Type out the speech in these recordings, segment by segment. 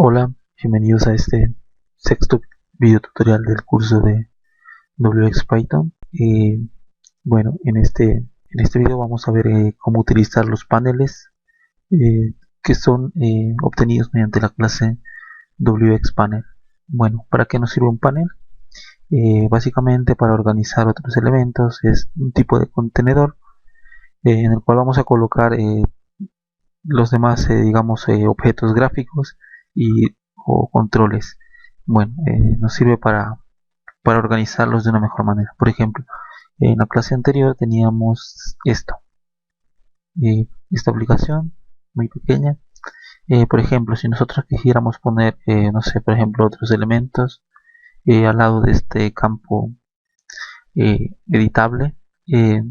Hola, bienvenidos a este sexto video tutorial del curso de WX Python. Bueno, en este video vamos a ver cómo utilizar los paneles que son obtenidos mediante la clase WX Panel. Bueno, ¿para qué nos sirve un panel? Básicamente para organizar otros elementos. Es un tipo de contenedor en el cual vamos a colocar los demás, digamos, objetos gráficos y o controles. Bueno, nos sirve para organizarlos de una mejor manera. Por ejemplo, en la clase anterior teníamos esta aplicación muy pequeña. Por ejemplo, si nosotros quisiéramos poner, no sé, por ejemplo, otros elementos al lado de este campo editable, eh,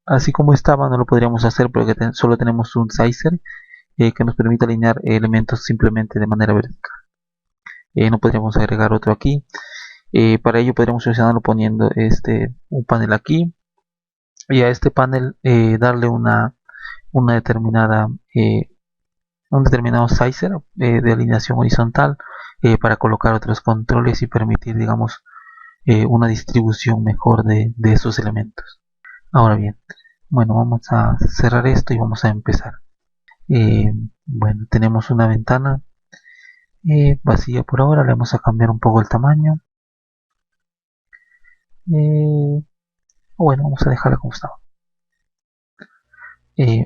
así como estaba, no lo podríamos hacer porque solo tenemos un sizer que nos permite alinear elementos simplemente de manera vertical. No podríamos agregar otro aquí. Para ello podríamos solucionarlo poniendo un panel aquí y a este panel darle una determinada un determinado sizer de alineación horizontal para colocar otros controles y permitir, digamos, una distribución mejor de esos elementos. Ahora bien, bueno, vamos a cerrar esto y vamos a empezar. Bueno, tenemos una ventana vacía por ahora. Le vamos a cambiar un poco el tamaño. Bueno, vamos a dejarla como estaba.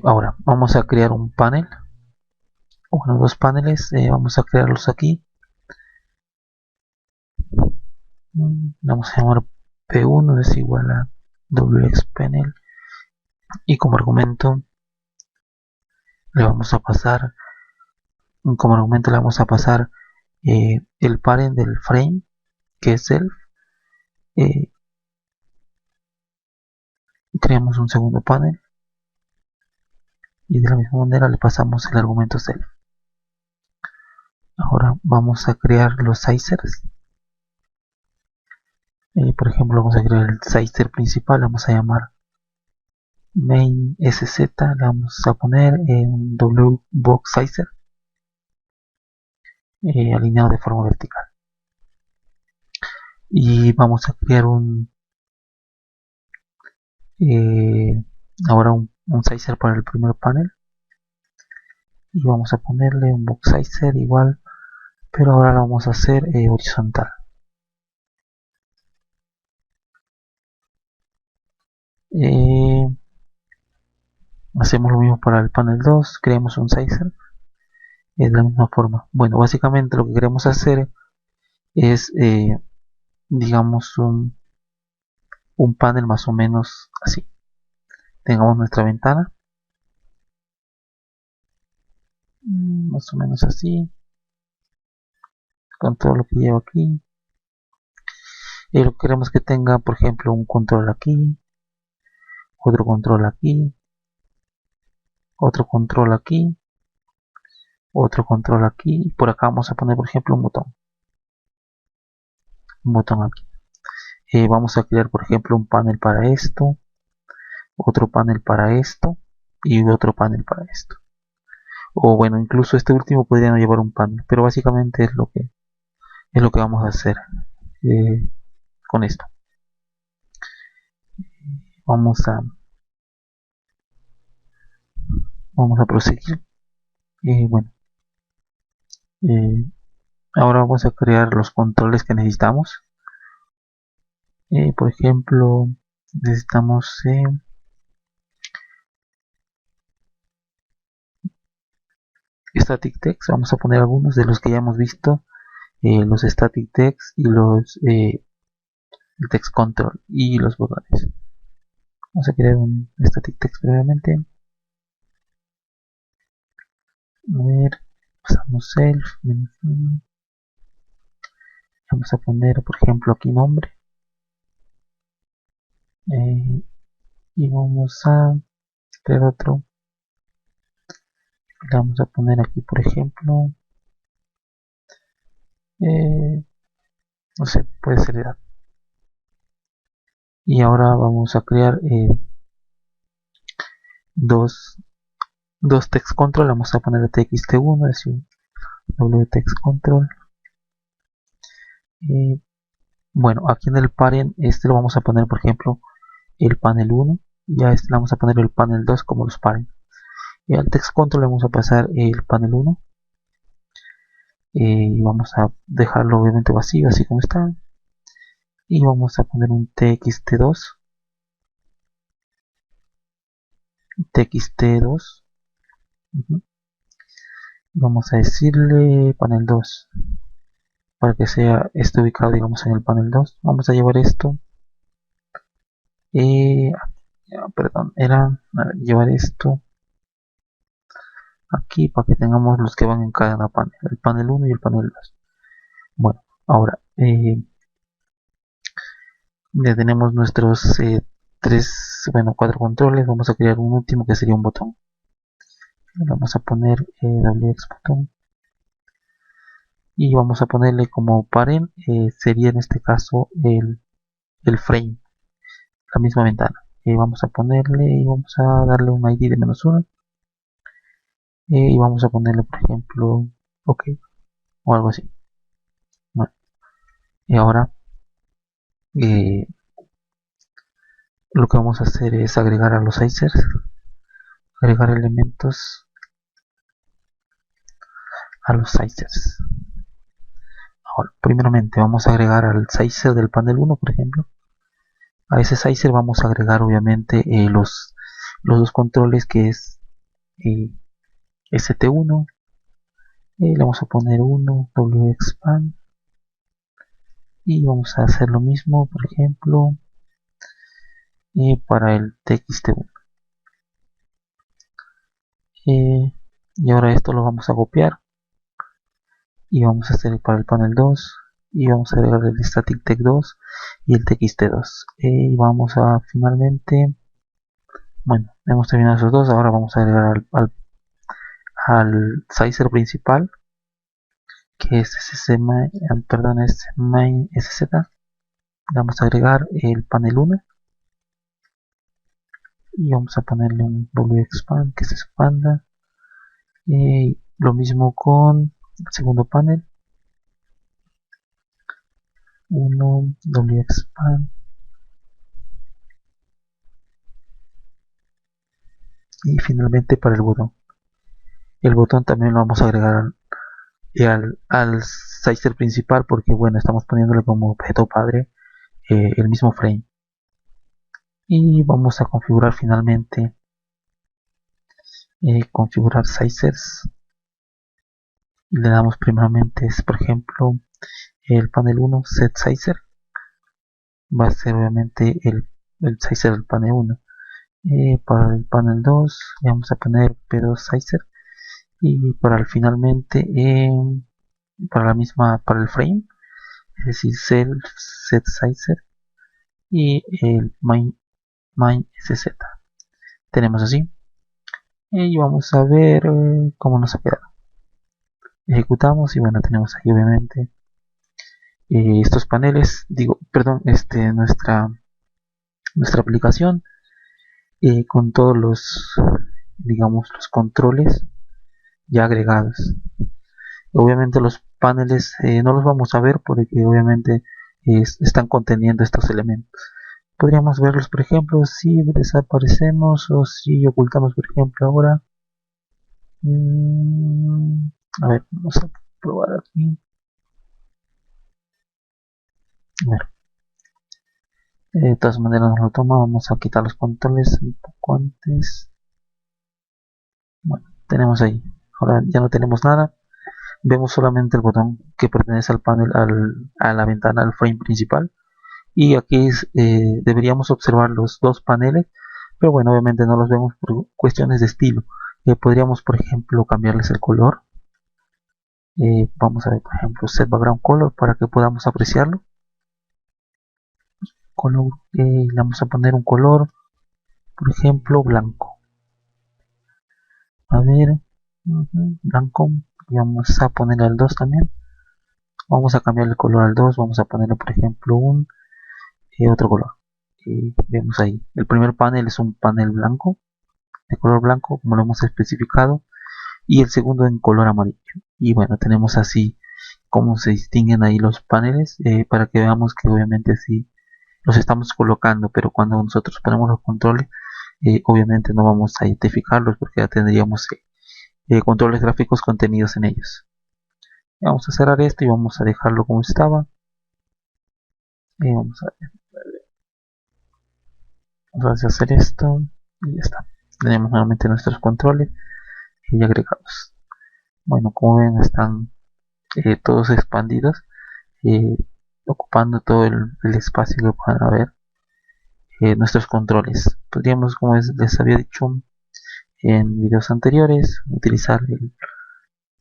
Ahora vamos a crear un panel, bueno, dos paneles. Vamos a crearlos aquí. Vamos a llamar P1 es igual a WXPanel y como argumento le vamos a pasar el parent del frame, que es self. Creamos un segundo panel y de la misma manera le pasamos el argumento self. Ahora vamos a crear los sizers. Por ejemplo, vamos a crear el sizer principal. Vamos a llamar main sz. Le vamos a poner un wbox sizer alineado de forma vertical. Y vamos a crear ahora un sizer para el primer panel y vamos a ponerle un box sizer igual, pero ahora lo vamos a hacer horizontal. Hacemos lo mismo para el panel 2, creamos un sizer de la misma forma. Bueno, básicamente lo que queremos hacer es digamos un panel más o menos así. Tengamos nuestra ventana más o menos así, con todo lo que lleva aquí. Lo que queremos que tenga, por ejemplo, un control aquí, otro control aquí, otro control aquí, otro control aquí, y por acá vamos a poner, por ejemplo, un botón aquí. Vamos a crear, por ejemplo, un panel para esto, otro panel para esto y otro panel para esto. O bueno, incluso este último podría no llevar un panel, pero básicamente es lo que vamos a hacer con esto. Vamos a proseguir. Bueno, ahora vamos a crear los controles que necesitamos. Por ejemplo, necesitamos static text. Vamos a poner algunos de los que ya hemos visto, los static text y los el text control y los botones. Vamos a crear un static text previamente. A ver, pasamos self. Vamos a poner, por ejemplo, aquí nombre. Y vamos a crear otro. Le vamos a poner aquí, por ejemplo, no sé, puede ser edad. Y ahora vamos a crear dos text control. Vamos a poner txt1, es decir, WText Control. Bueno, aquí en el parent, este lo vamos a poner, por ejemplo, el panel 1, y a este le vamos a poner el panel 2 como los parent. Y al text control le vamos a pasar el panel 1, y vamos a dejarlo obviamente vacío, así como está. Y vamos a poner un txt2, txt2, y vamos a decirle panel 2, para que sea esté ubicado, digamos, en el panel 2. Vamos a llevar esto, perdón, era llevar esto aquí para que tengamos los que van en cada panel, el panel 1 y el panel 2. Bueno, ahora ya tenemos nuestros cuatro controles. Vamos a crear un último que sería un botón. Le vamos a poner wx botón, y vamos a ponerle como parent, sería en este caso el frame, la misma ventana. Vamos a ponerle y vamos a darle un ID de -1, y vamos a ponerle, por ejemplo, ok, o algo así. Bueno, y ahora lo que vamos a hacer es agregar a los sizers, agregar elementos a los sizers. Ahora, primeramente vamos a agregar al sizer del panel 1, por ejemplo. A ese sizer vamos a agregar obviamente los dos controles, que es st1, le vamos a poner 1 wxpan, y vamos a hacer lo mismo, por ejemplo, para el txt1. Y ahora esto lo vamos a copiar y vamos a hacer para el panel 2, y vamos a agregar el static tech2 y el txt2, y vamos a finalmente, bueno, hemos terminado esos dos. Ahora vamos a agregar al sizer principal, que es main sz. Vamos a agregar el panel 1 y vamos a ponerle un wxpan que se expanda. Lo mismo con el segundo panel, 1 wxpan, y finalmente para el botón también lo vamos a agregar al sizer principal, porque bueno, estamos poniéndole como objeto padre el mismo frame. Y vamos a configurar finalmente configurar sizers, y le damos primeramente, por ejemplo, el panel 1 set sizer, va a ser obviamente el sizer del panel 1. Para el panel 2 le vamos a poner p2 sizer, y para el finalmente para el frame, es decir, set sizer y el main sz. Tenemos así, y vamos a ver cómo nos ha quedado. Ejecutamos y bueno, tenemos ahí obviamente estos paneles, nuestra aplicación, con todos los, digamos, los controles ya agregados. Obviamente los paneles no los vamos a ver porque obviamente están conteniendo estos elementos. Podríamos verlos, por ejemplo, si desaparecemos o si ocultamos, por ejemplo, ahora. A ver, vamos a probar aquí. A ver. De todas maneras nos lo toma. Vamos a quitar los controles un poco antes. Bueno, tenemos ahí. Ahora ya no tenemos nada. Vemos solamente el botón que pertenece al panel, a la ventana, al frame principal. Y aquí deberíamos observar los dos paneles, pero bueno, obviamente no los vemos por cuestiones de estilo. Podríamos, por ejemplo, cambiarles el color. Vamos a ver, por ejemplo, set background color, para que podamos apreciarlo. Color, le vamos a poner un color, por ejemplo, blanco. A ver, blanco, y vamos a ponerle al 2 también. Vamos a cambiar el color al 2, vamos a ponerle, por ejemplo, un otro color. Vemos ahí, el primer panel es un panel blanco, de color blanco, como lo hemos especificado, y el segundo en color amarillo. Y bueno, tenemos así cómo se distinguen ahí los paneles, para que veamos que obviamente sí los estamos colocando, pero cuando nosotros ponemos los controles, obviamente no vamos a identificarlos porque ya tendríamos controles gráficos contenidos en ellos. Vamos a cerrar esto y vamos a dejarlo como estaba. Vamos a hacer esto y ya está. Tenemos nuevamente nuestros controles y agregados. Bueno, como ven, están todos expandidos, eh, ocupando todo el espacio que puedan haber. Nuestros controles, podríamos, como les había dicho en videos anteriores, utilizar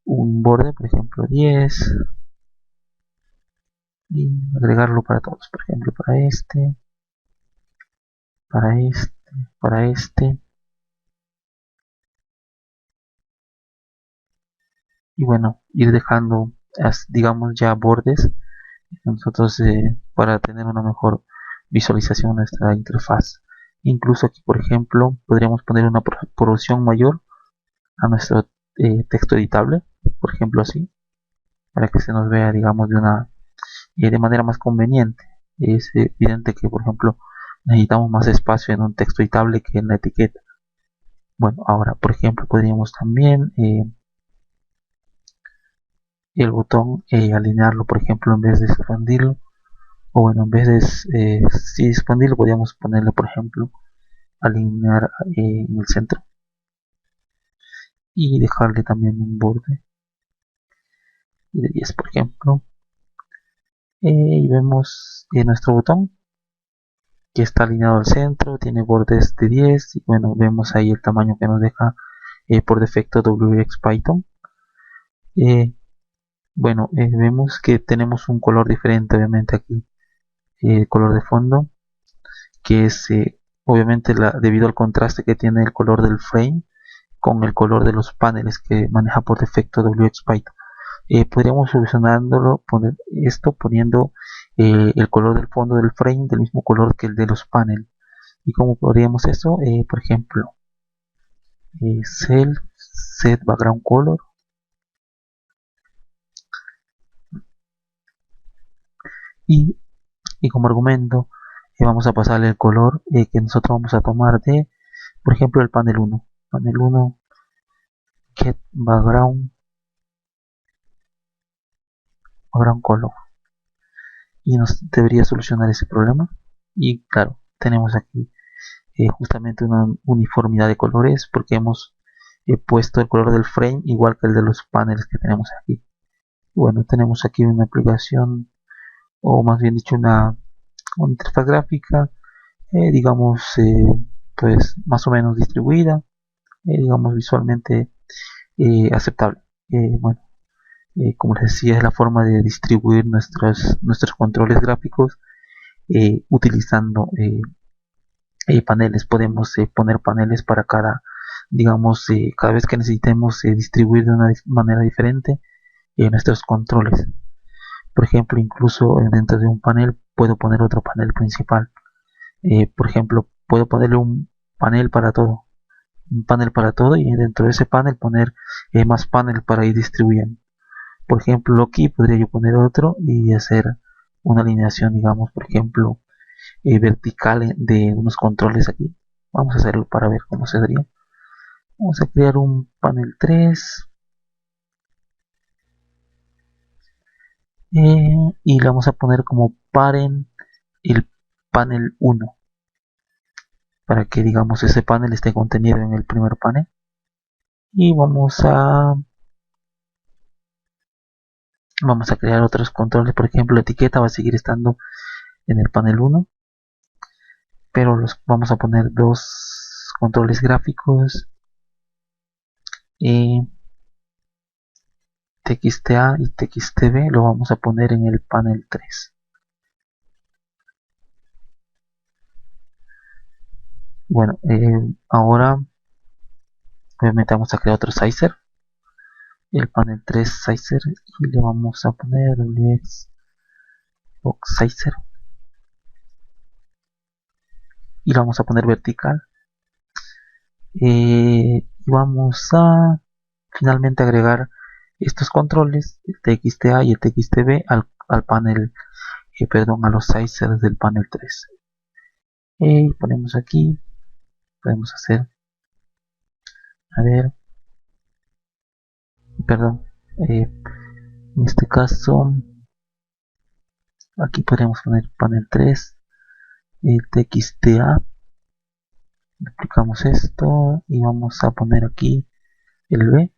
un borde, por ejemplo 10, y agregarlo para todos, por ejemplo para este, para este, para este. Y bueno, ir dejando, digamos, ya bordes nosotros, para tener una mejor visualización de nuestra interfaz. Incluso aquí, por ejemplo, podríamos poner una proporción mayor a nuestro texto editable, por ejemplo así, para que se nos vea, digamos, de manera más conveniente. Es evidente que, por ejemplo, necesitamos más espacio en un texto editable que en la etiqueta. Bueno, ahora, por ejemplo, podríamos también el botón, alinearlo, por ejemplo, en vez de expandirlo, o bueno, en vez de si expandirlo, podríamos ponerle, por ejemplo, alinear en el centro y dejarle también un borde de 10, por ejemplo. Y vemos nuestro botón que está alineado al centro, tiene bordes de 10 y bueno, vemos ahí el tamaño que nos deja por defecto WXPython. Bueno, vemos que tenemos un color diferente, obviamente aquí, color de fondo, que es obviamente debido al contraste que tiene el color del frame con el color de los paneles que maneja por defecto WXPython. Podríamos solucionándolo, poner esto poniendo el color del fondo del frame del mismo color que el de los paneles. ¿Y cómo podríamos eso? Por ejemplo, set background color, y, y como argumento vamos a pasarle el color que nosotros vamos a tomar de, por ejemplo, el panel 1. Panel 1, get background color. Y nos debería solucionar ese problema. Y claro, tenemos aquí justamente una uniformidad de colores porque hemos puesto el color del frame igual que el de los paneles que tenemos aquí. Bueno, tenemos aquí una aplicación, o más bien dicho una interfaz gráfica, digamos, pues más o menos distribuida, digamos visualmente aceptable. Bueno, como les decía, es la forma de distribuir nuestros controles gráficos utilizando paneles. Podemos poner paneles para digamos, cada vez que necesitemos distribuir de una manera diferente nuestros controles. Por ejemplo, incluso dentro de un panel puedo poner otro panel principal. Por ejemplo, puedo ponerle un panel para todo, y dentro de ese panel poner más panel para ir distribuyendo. Por ejemplo, aquí podría yo poner otro y hacer una alineación, digamos, por ejemplo, vertical de unos controles aquí. Vamos a hacerlo para ver cómo se daría. Vamos a crear un panel 3 y le vamos a poner como parent el panel 1 para que, digamos, ese panel esté contenido en el primer panel. Y vamos a crear otros controles. Por ejemplo, la etiqueta va a seguir estando en el panel 1, pero los vamos a poner dos controles gráficos, TXTA y TXTB lo vamos a poner en el panel 3. Bueno, ahora obviamente vamos a crear otro sizer, el panel 3 sizer, y le vamos a poner WX box sizer y lo vamos a poner vertical. Y vamos a finalmente agregar estos controles, el TXTA y el TXTB, al panel, perdón, a los sizers del panel 3. Ponemos aquí, podemos hacer, a ver, perdón, en este caso, aquí podemos poner panel 3, el TXTA, duplicamos esto y vamos a poner aquí el B,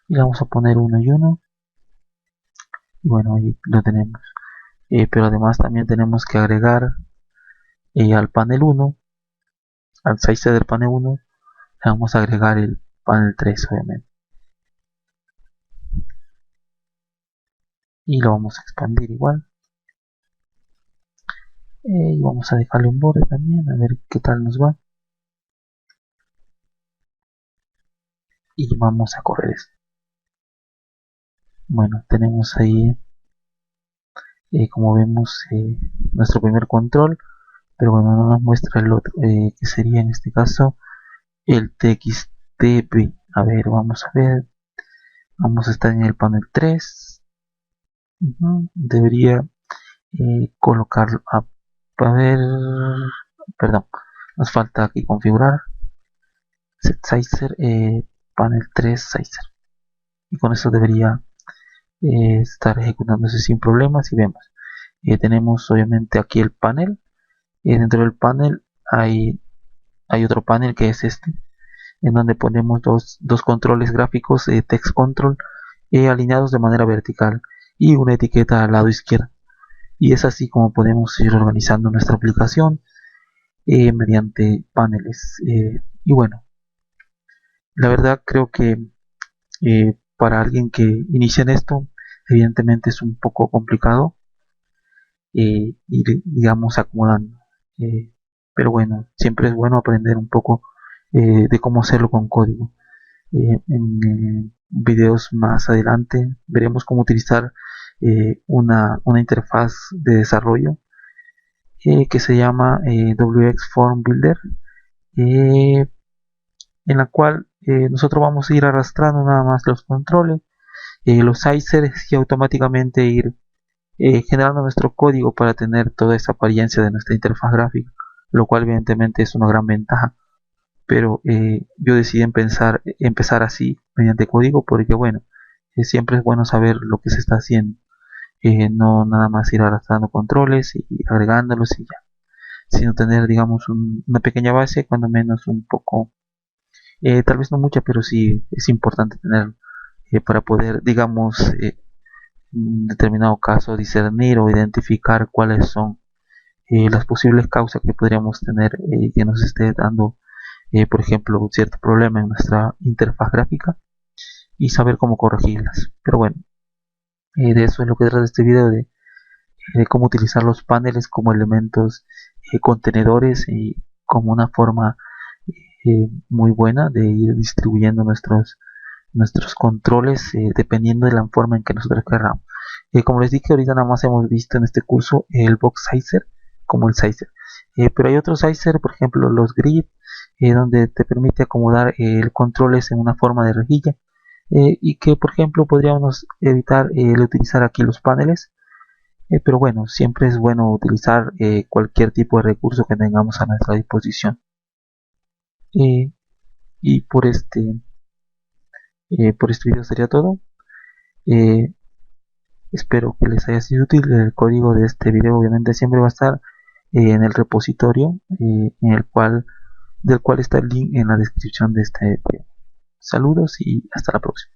y vamos a poner 1 y 1, y bueno, ahí lo tenemos. Pero además también tenemos que agregar al panel 1, al size del panel 1, le vamos a agregar el panel 3 obviamente, y lo vamos a expandir igual, y vamos a dejarle un borde también, a ver qué tal nos va, y vamos a correr esto. Bueno, tenemos ahí, como vemos, nuestro primer control, pero bueno, no nos muestra el otro, que sería en este caso el TXTB. A ver, vamos a ver, vamos a estar en el panel 3. Debería colocarlo a ver, perdón, nos falta aquí configurar set sizer, panel 3 sizer, y con eso debería estar ejecutándose sin problemas. Y vemos, tenemos obviamente aquí el panel, dentro del panel hay otro panel que es este, en donde ponemos dos controles gráficos, text control, alineados de manera vertical, y una etiqueta al lado izquierdo. Y es así como podemos ir organizando nuestra aplicación mediante paneles. Y bueno, la verdad creo que para alguien que inicia en esto, evidentemente es un poco complicado ir, digamos, acomodando. Pero bueno, siempre es bueno aprender un poco de cómo hacerlo con código. En videos más adelante veremos cómo utilizar una interfaz de desarrollo que se llama WX Form Builder, en la cual nosotros vamos a ir arrastrando nada más los controles, los sizers, y automáticamente ir generando nuestro código para tener toda esa apariencia de nuestra interfaz gráfica, lo cual evidentemente es una gran ventaja. Pero yo decidí empezar así mediante código porque bueno, siempre es bueno saber lo que se está haciendo, no nada más ir arrastrando controles y agregándolos y ya, sino tener, digamos, una pequeña base, cuando menos un poco, tal vez no mucha, pero sí es importante tener para poder, digamos, en determinado caso discernir o identificar cuáles son las posibles causas que podríamos tener que nos esté dando, por ejemplo, un cierto problema en nuestra interfaz gráfica, y saber cómo corregirlas. Pero bueno, de eso es lo que trata este video, de cómo utilizar los paneles como elementos contenedores, y como una forma muy buena de ir distribuyendo nuestros controles dependiendo de la forma en que nosotros queramos. Como les dije, ahorita nada más hemos visto en este curso el box sizer como el sizer, pero hay otros sizer, por ejemplo los grid, donde te permite acomodar el controles en una forma de rejilla, y que por ejemplo podríamos evitar el utilizar aquí los paneles, pero bueno, siempre es bueno utilizar cualquier tipo de recurso que tengamos a nuestra disposición. Y por este video sería todo. Espero que les haya sido útil. El código de este video obviamente siempre va a estar en el repositorio, del cual está el link en la descripción de este video. Saludos y hasta la próxima.